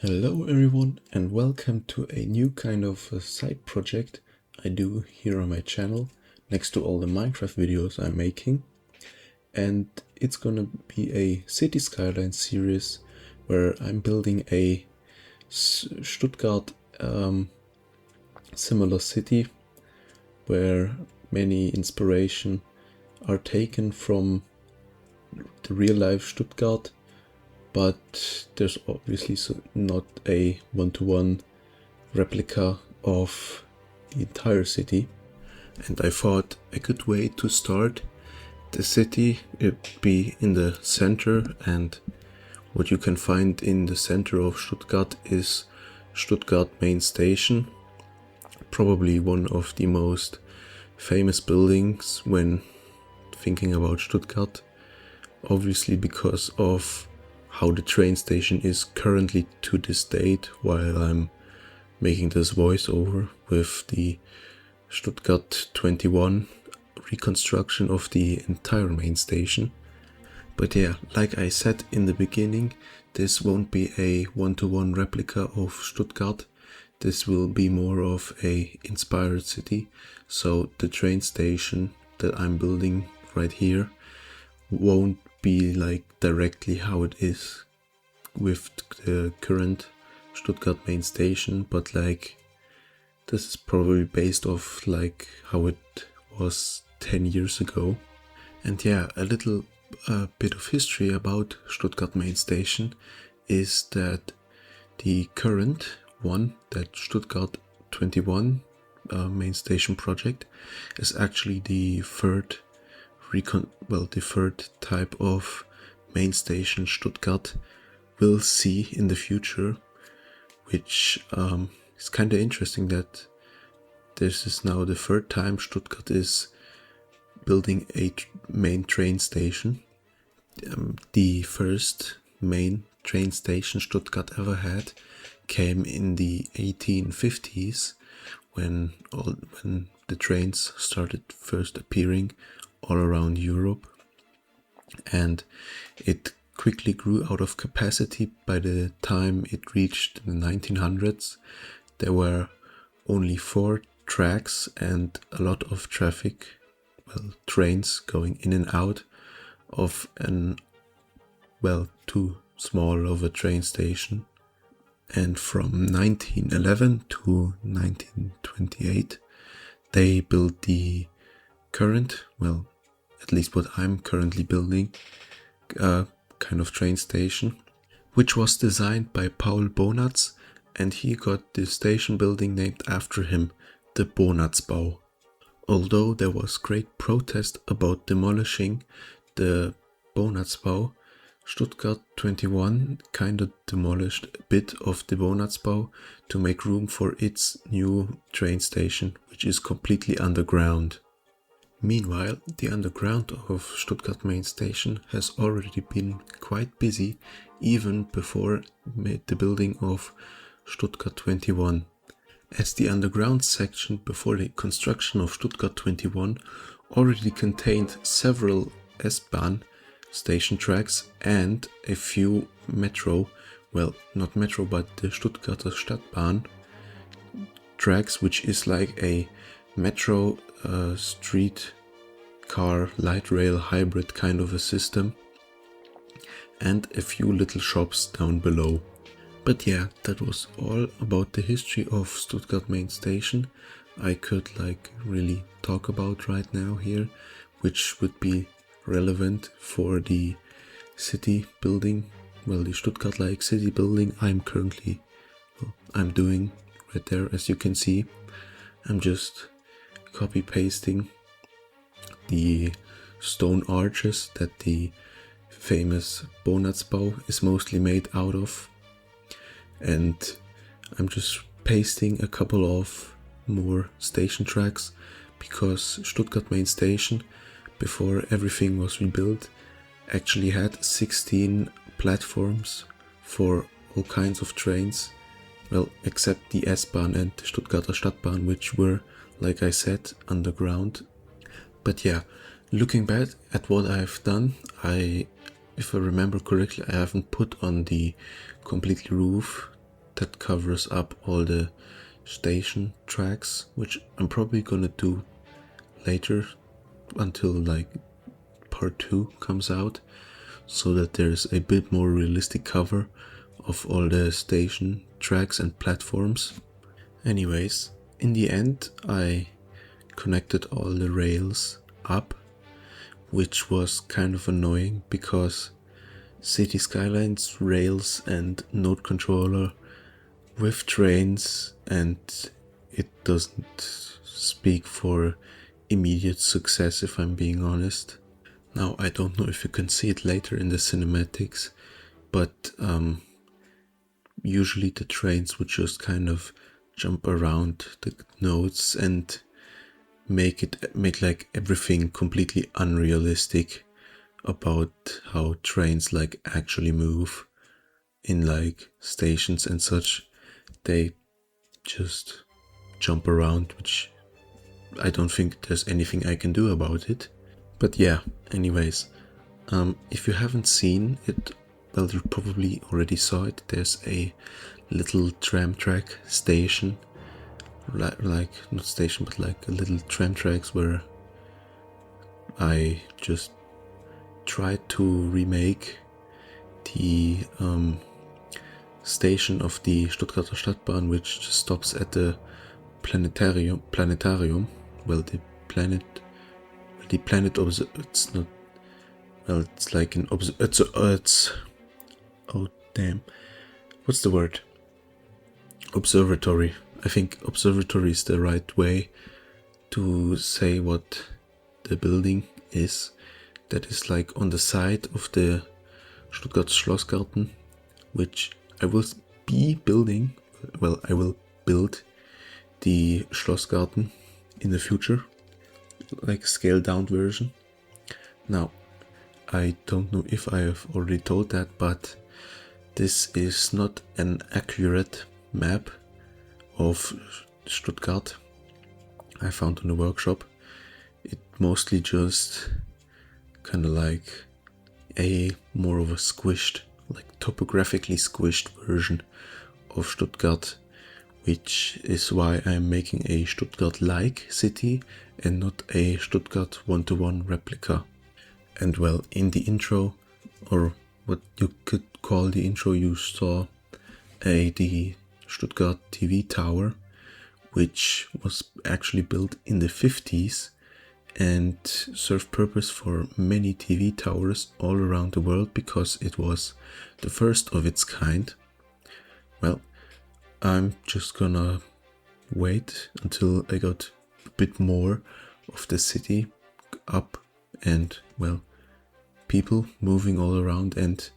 Hello everyone and welcome to a new kind of side project I do here on my channel next to all the Minecraft videos I'm making. And it's gonna be a city skyline series where I'm building a Stuttgart similar city where many inspiration are taken from the real life Stuttgart, but there's obviously not a one-to-one replica of the entire city. And I thought a good way to start the city would be in the center, and what you can find in the center of Stuttgart is Stuttgart main station, probably one of the most famous buildings when thinking about Stuttgart, obviously because of how the train station is currently to this date while I'm making this voiceover with the Stuttgart 21 reconstruction of the entire main station. But yeah, like I said in the beginning, this won't be a one-to-one replica of Stuttgart. This will be more of a inspired city. So the train station that I'm building right here won't be like directly how it is with the current Stuttgart main station, but like this is probably based off like how it was 10 years ago. And yeah, a little bit of history about Stuttgart main station is that the current one, that Stuttgart 21 main station project, is actually the third type of main station Stuttgart will see in the future, which is kind of interesting that this is now the third time Stuttgart is building a main train station. The first main train station Stuttgart ever had came in the 1850s when the trains started first appearing all around Europe, and it quickly grew out of capacity. By the time it reached the 1900s, there were only 4 tracks and a lot of traffic, trains going in and out of too small of a train station. And from 1911 to 1928, they built the current, at least what I'm currently building, kind of train station, which was designed by Paul Bonatz, and he got the station building named after him, the Bonatzbau. Although there was great protest about demolishing the Bonatzbau, Stuttgart 21 kind of demolished a bit of the Bonatzbau to make room for its new train station, which is completely underground. Meanwhile, the underground of Stuttgart main station has already been quite busy even before the building of Stuttgart 21. As the underground section before the construction of Stuttgart 21 already contained several S-Bahn station tracks and a few metro, not metro but the Stuttgarter Stadtbahn tracks, which is like a metro street car light rail hybrid kind of a system, and a few little shops down below. But yeah, that was all about the history of Stuttgart main station I could really talk about right now here, which would be relevant for the city building, the Stuttgart city building I'm doing right there. As you can see, I'm just copy pasting the stone arches that the famous Bonatzbau is mostly made out of, and I'm just pasting a couple of more station tracks because Stuttgart main station, before everything was rebuilt, actually had 16 platforms for all kinds of trains, except the S-Bahn and the Stuttgarter Stadtbahn, which were, like I said, underground. But yeah, looking back at what I've done, if I remember correctly, I haven't put on the complete roof that covers up all the station tracks, which I'm probably gonna do later until like part 2 comes out, so that there's a bit more realistic cover of all the station tracks and platforms. Anyways, in the end I connected all the rails up, which was kind of annoying because City Skylines rails and node controller with trains, and it doesn't speak for immediate success, if I'm being honest. Now, I don't know if you can see it later in the cinematics, but usually the trains would just kind of jump around the nodes and make like everything completely unrealistic about how trains like actually move in like stations and such. They just jump around, which I don't think there's anything I can do about it. But yeah, anyways, if you haven't seen it, well, you probably already saw it. There's a little tram track station, like not station, but like a little tram tracks where I just tried to remake the station of the Stuttgarter Stadtbahn, which just stops at the planetarium. Well, the planet it's not, well, it's like an it's oh damn, what's the word? Observatory. I think observatory is the right way to say what the building is. That is like on the side of the Stuttgart Schlossgarten, which I will be building. Well, I will build the Schlossgarten in the future, like scaled down version. Now, I don't know if I have already told that, but this is not an accurate map of Stuttgart I found in the workshop. It mostly just kind of like a more of a squished, like topographically squished version of Stuttgart, which is why I'm making a Stuttgart-like city and not a Stuttgart one-to-one replica. And well, in the intro, or what you could call the intro, you saw the Stuttgart TV tower, which was actually built in the 50s and served purpose for many TV towers all around the world because it was the first of its kind. Well, I'm just gonna wait until I got a bit more of the city up and, well, people moving all around and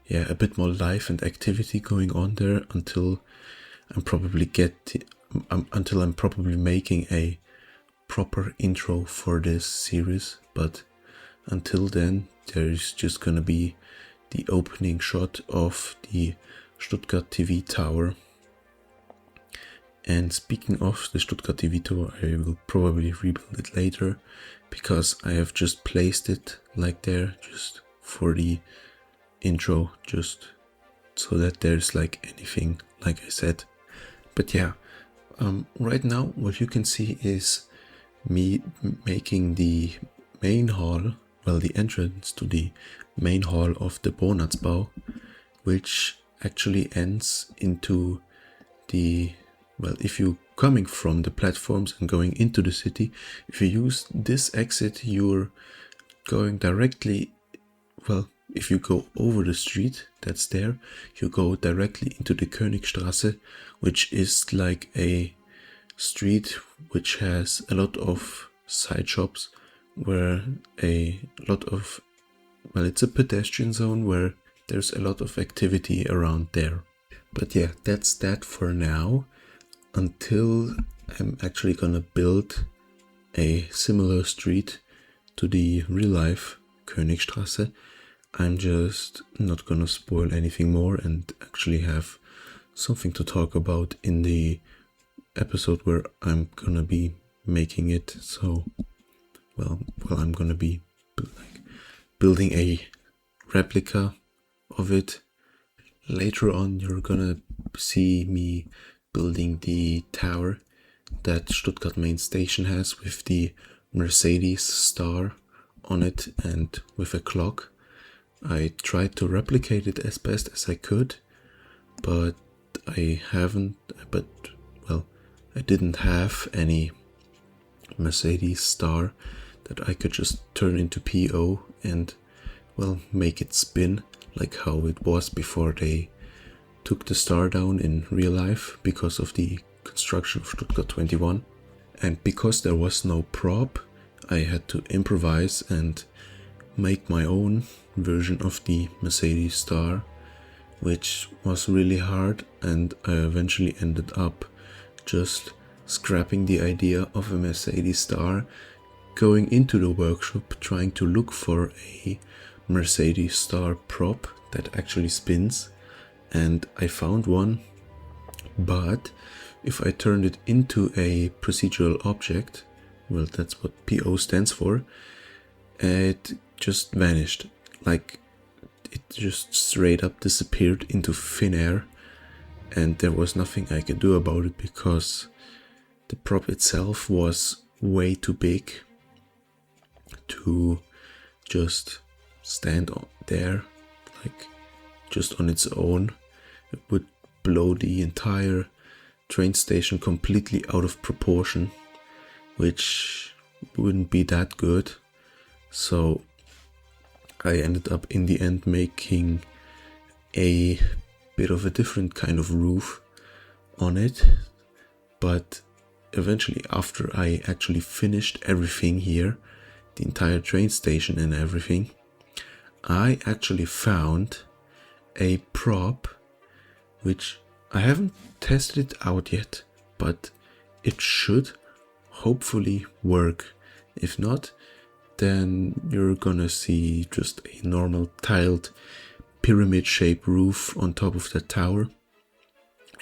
yeah, a bit more life and activity going on there until I'm probably making a proper intro for this series. But until then, there's just gonna be the opening shot of the Stuttgart TV tower. And speaking of the Stuttgart TV tower, I will probably rebuild it later because I have just placed it like there just for the intro, just so that there's like anything, like I said. But yeah, right now what you can see is me making the main hall, well, the entrance to the main hall of the Bonatzbau, which actually ends into the, well, if you're coming from the platforms and going into the city, if you use this exit, you're going directly, well, if you go over the street that's there, you go directly into the Königstraße, which is like a street which has a lot of side shops where it's a pedestrian zone where there's a lot of activity around there. But yeah, that's that for now, until I'm actually gonna build a similar street to the real life Königstraße. I'm just not gonna spoil anything more and actually have something to talk about in the episode where I'm gonna be making it. So, well, I'm gonna be building a replica of it. Later on, you're gonna see me building the tower that Stuttgart main station has with the Mercedes star on it and with a clock. I tried to replicate it as best as I could, but I didn't have any Mercedes star that I could just turn into PO and, well, make it spin like how it was before they took the star down in real life because of the construction of Stuttgart 21. And because there was no prop, I had to improvise and make my own version of the Mercedes star, which was really hard, and I eventually ended up just scrapping the idea of a Mercedes star, going into the workshop trying to look for a Mercedes star prop that actually spins, and I found one, but if I turned it into a procedural object, well, that's what PO stands for, it just vanished. Like, it just straight up disappeared into thin air, and there was nothing I could do about it because the prop itself was way too big to just stand there, like just on its own. It would blow the entire train station completely out of proportion, which wouldn't be that good. So I ended up in the end making a bit of a different kind of roof on it, but eventually, after I actually finished everything here, the entire train station and everything, I actually found a prop which I haven't tested it out yet, but it should hopefully work. If not, then you're gonna see just a normal tiled pyramid shaped roof on top of the tower.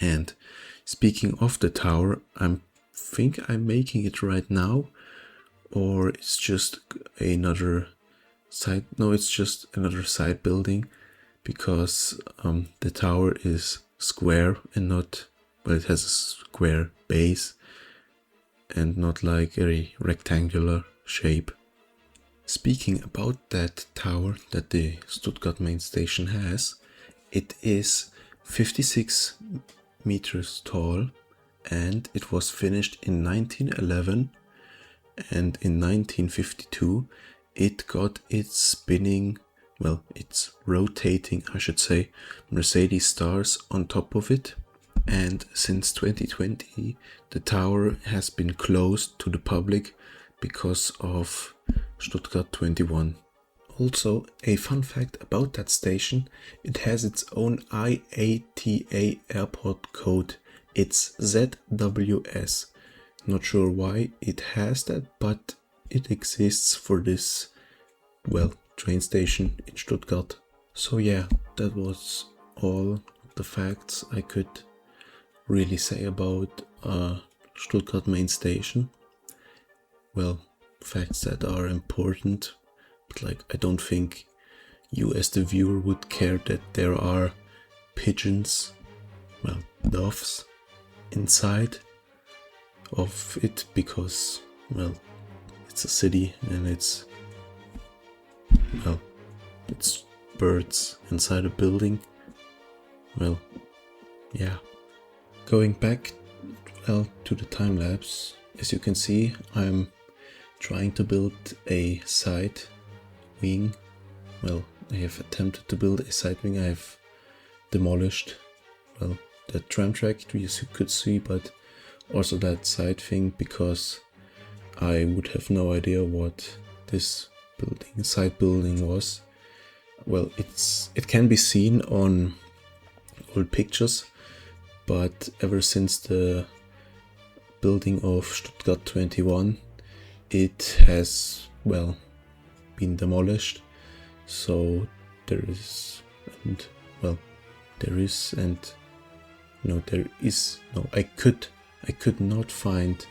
And speaking of the tower, I think I'm making it right now, or it's just another side. No, it's just another side building, because the tower is square and not, well, it has a square base and not like a rectangular shape. Speaking about that tower that the Stuttgart main station has, it is 56 meters tall, and it was finished in 1911, and in 1952 it got its spinning, well, it's rotating, I should say, Mercedes stars on top of it. And since 2020 the tower has been closed to the public because of Stuttgart 21. Also, a fun fact about that station, it has its own IATA airport code. It's ZWS. Not sure why it has that, but it exists for this, well, train station in Stuttgart. So yeah, that was all the facts I could really say about Stuttgart main station. Well, facts that are important, but like, I don't think you as the viewer would care that there are pigeons, well, doves inside of it, because, well, it's a city and it's, well, it's birds inside a building. Well, yeah. Going back, well, to the time lapse, as you can see, I'm trying to build a side wing. Well, I have attempted to build a side wing. I have demolished, well, the tram track, as you could see, but also that side thing, because I would have no idea what this side building was. Well, it can be seen on old pictures, but ever since the building of Stuttgart 21, it has, well, been demolished. So there is I could not find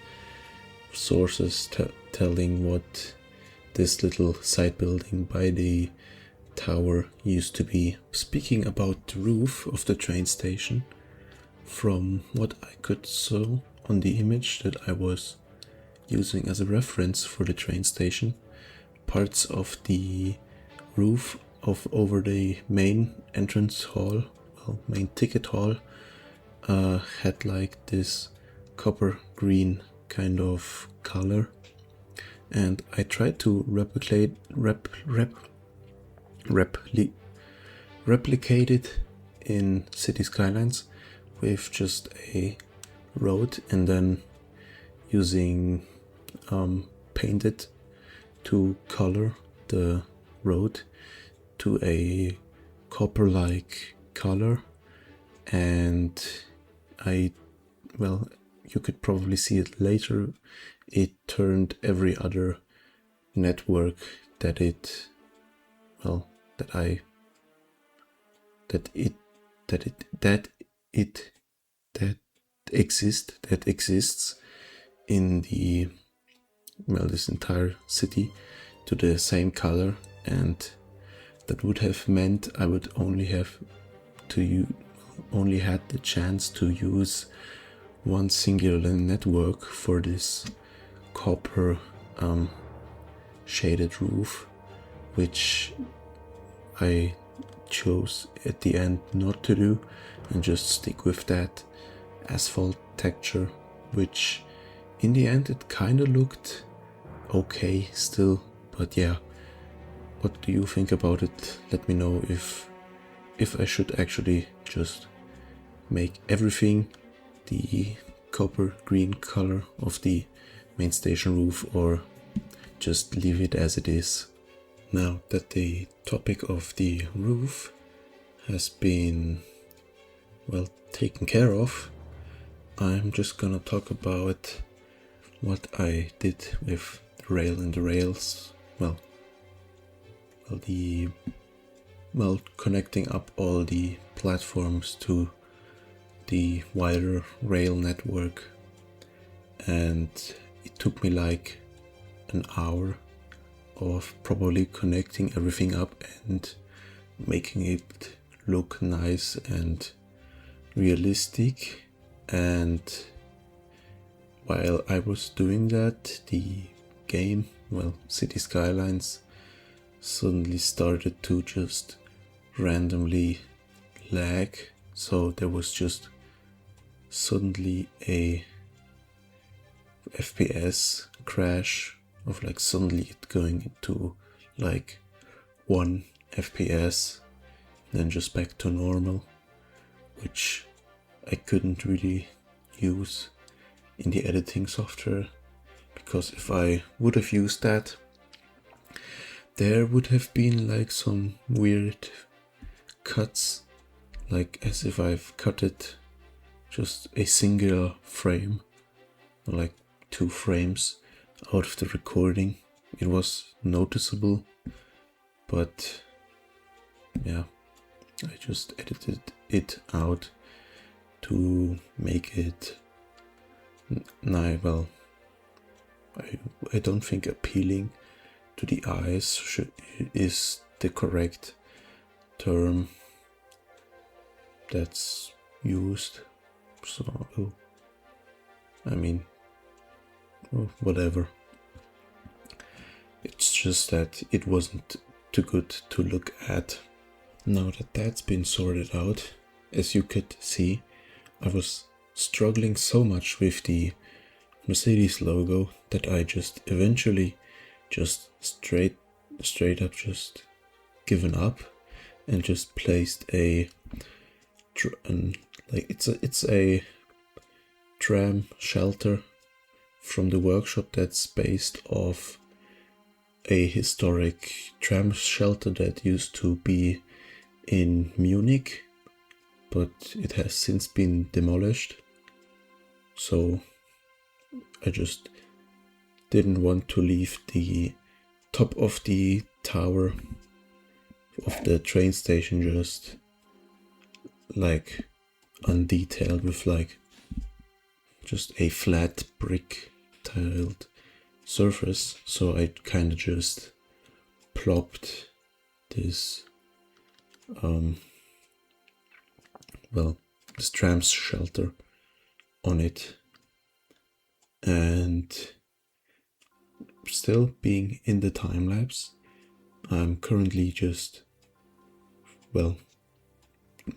sources telling what this little side building by the tower used to be. Speaking about the roof of the train station, from what I could saw on the image that I was using as a reference for the train station, parts of the roof of over the main entrance hall, well, main ticket hall, had like this copper green kind of color, and I tried to replicate it in City Skylines with just a road, and then using painted to color the road to a copper-like color. And you could probably see it later, it turned every other network that exists in this entire city to the same color, and that would have meant I would only had the chance to use one singular network for this copper shaded roof, which I chose at the end not to do and just stick with that asphalt texture, which in the end it kind of looked okay still. But yeah, what do you think about it? Let me know if I should actually just make everything the copper green color of the main station roof, or just leave it as it is. Now that the topic of the roof has been taken care of, I'm just gonna talk about what I did with the rail and the rails. Connecting up all the platforms to the wider rail network, and it took me like an hour of probably connecting everything up and making it look nice and realistic. And while I was doing that, the game, City Skylines, suddenly started to just randomly lag. So there was just suddenly a FPS crash of suddenly it going into 1 FPS, then just back to normal, which I couldn't really use in the editing software, because if I would have used that, there would have been some weird cuts, as if I've cut it just a single frame, or 2 frames out of the recording. It was noticeable, but yeah, I just edited it out to make it I don't think appealing to the eyes is the correct term that's used. So whatever. It's just that it wasn't too good to look at. Now that that's been sorted out, as you could see, I was struggling so much with the Mercedes logo that I just eventually just straight up just given up and just placed it's a tram shelter from the workshop that's based off a historic tram shelter that used to be in Munich, but it has since been demolished. So I just didn't want to leave the top of the tower of the train station just undetailed with just a flat brick tiled surface. So I kind of just plopped this this tram shelter on it. And still being in the time lapse, I'm currently just, well,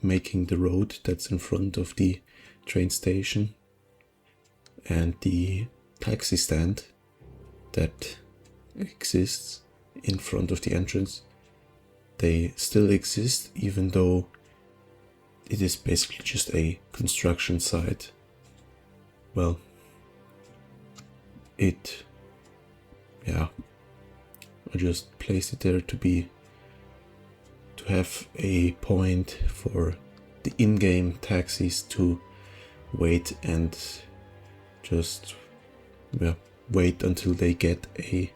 making the road that's in front of the train station and the taxi stand that exists in front of the entrance. They still exist, even though it is basically just a construction site. Well, I just placed it there to have a point for the in-game taxis to wait and just wait until they get a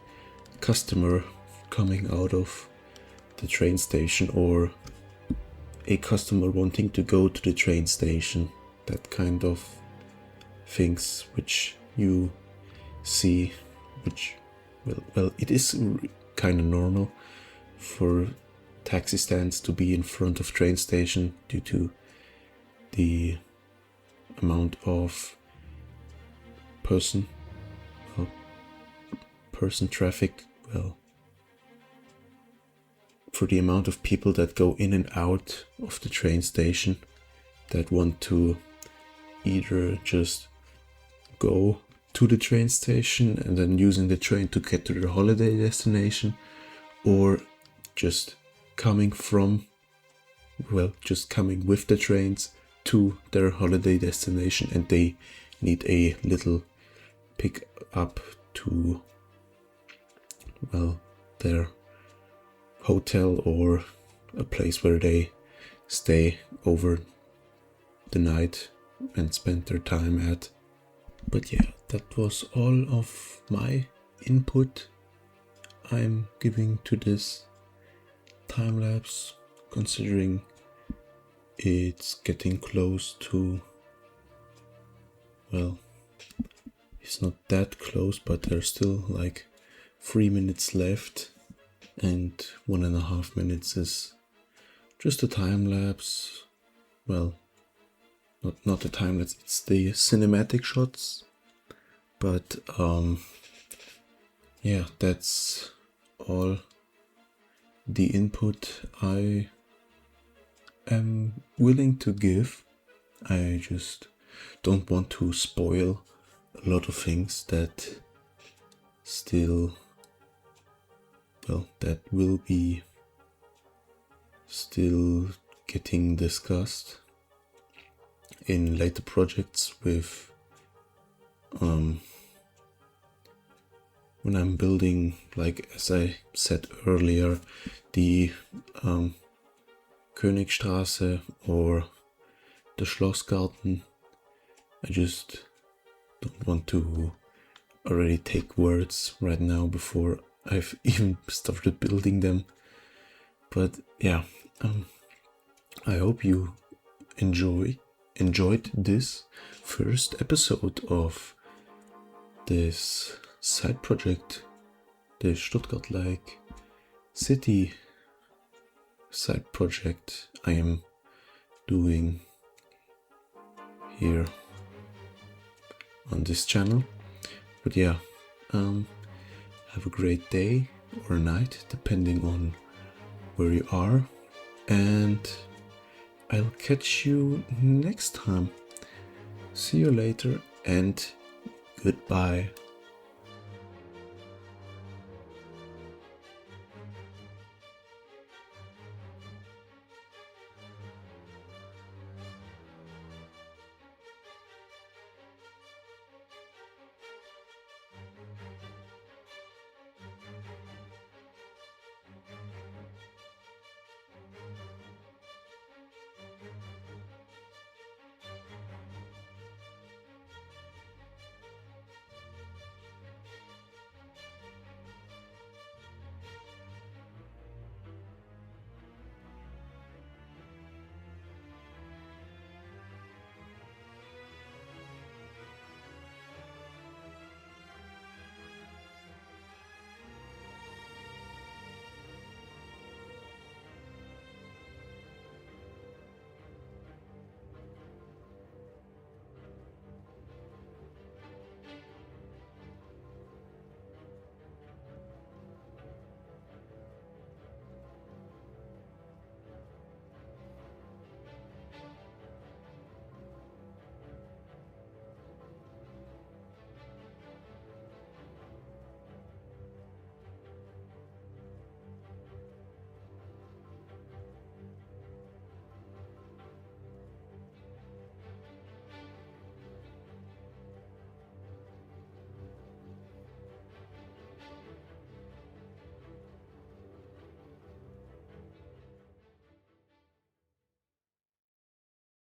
customer coming out of the train station, or a customer wanting to go to the train station. That kind of things which you see, which it is kind of normal for taxi stands to be in front of train station due to the amount of person traffic, for the amount of people that go in and out of the train station that want to either just go to the train station and then using the train to get to their holiday destination, or just coming with the trains to their holiday destination, and they need a little pick up to their hotel or a place where they stay over the night and spend their time at. But yeah, that was all of my input I'm giving to this time lapse, considering it's getting close to, it's not that close, but there's still like 3 minutes left, and 1.5 minutes is just a time lapse. Not the time lapse, it's the cinematic shots. But that's all the input I am willing to give. I just don't want to spoil a lot of things that will be still getting discussed in later projects with when I'm building, like as I said earlier, the Königstraße or the Schlossgarten. I just don't want to already take words right now before I've even started building them. But yeah, I hope you enjoyed this first episode of this side project, the Stuttgart-like city side project I am doing here on this channel. But yeah, have a great day or night depending on where you are, and I'll catch you next time. See you later and goodbye.